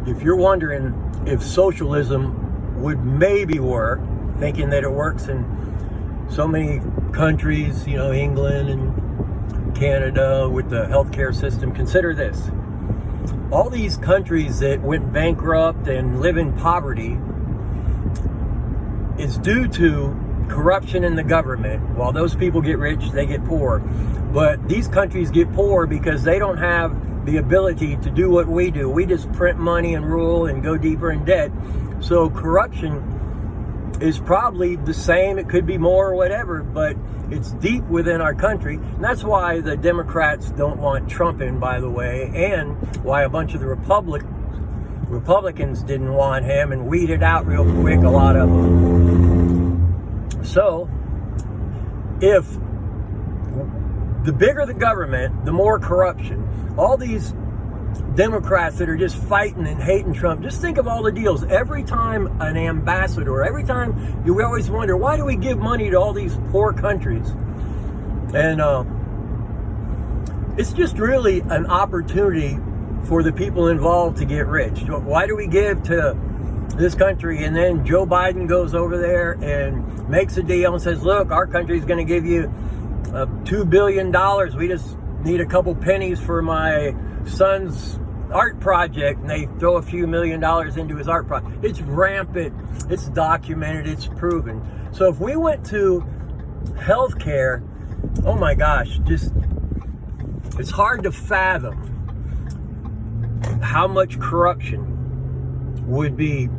If you're wondering if socialism would maybe work, thinking that it works in so many countries, England and Canada with the healthcare system, consider this. All these countries that went bankrupt and live in poverty is due to corruption in the government. While those people get rich, they get poor. But these countries get poor because they don't have the ability to do what we do. We just print money and rule and go deeper in debt. So corruption is probably the same. It could be more or whatever, but it's deep within our country. And that's why the Democrats don't want Trump in, by the way, and why a bunch of the Republicans didn't want him and weeded out real quick, a lot of them. So, if the bigger the government, the more corruption. All these Democrats that are just fighting and hating Trump, just think of all the deals. Every time an ambassador, every time we always wonder, why do we give money to all these poor countries? And it's just really an opportunity for the people involved to get rich. Why do we give to this country? And then Joe Biden goes over there and makes a deal and says, look, our country's going to give you $2 billion. We just need a couple pennies for my son's art project, and they throw a few $1 million into his art project. It's rampant, it's documented, it's proven. So if we went to healthcare, oh my gosh, it's hard to fathom how much corruption would be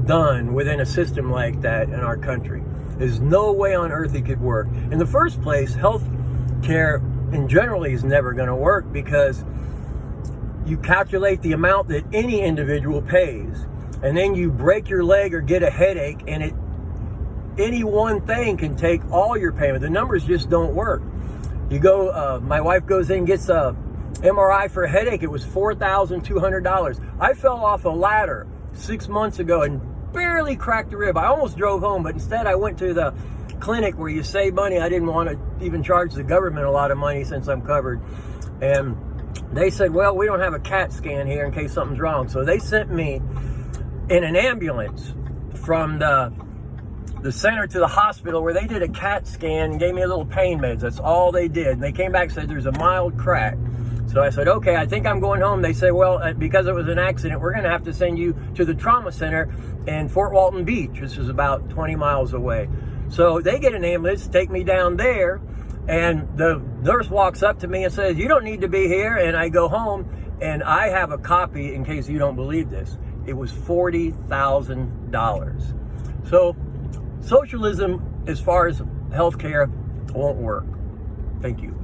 done within a system like that in our country. There's no way on earth it could work. In the first place, healthcare in general is never going to work because you calculate the amount that any individual pays, and then you break your leg or get a headache, and any one thing can take all your payment. The numbers just don't work. You go, my wife goes in and gets a MRI for a headache. It was $4,200. I fell off a ladder 6 months ago and barely cracked a rib. I almost drove home, but instead I went to the clinic where you save money. I didn't want to even charge the government a lot of money since I'm covered. And they said, well, we don't have a CAT scan here in case something's wrong. So they sent me in an ambulance from the center to the hospital where they did a CAT scan and gave me a little pain meds. That's all they did. And they came back and said there's a mild crack. So I said, okay, I think I'm going home. They said, well, because it was an accident, we're going to have to send you to the trauma center in Fort Walton Beach, which is about 20 miles away. So they get an ambulance, take me down there, and the nurse walks up to me and says, you don't need to be here. And I go home, and I have a copy in case you don't believe this. It was $40,000. So socialism, as far as healthcare, won't work. Thank you.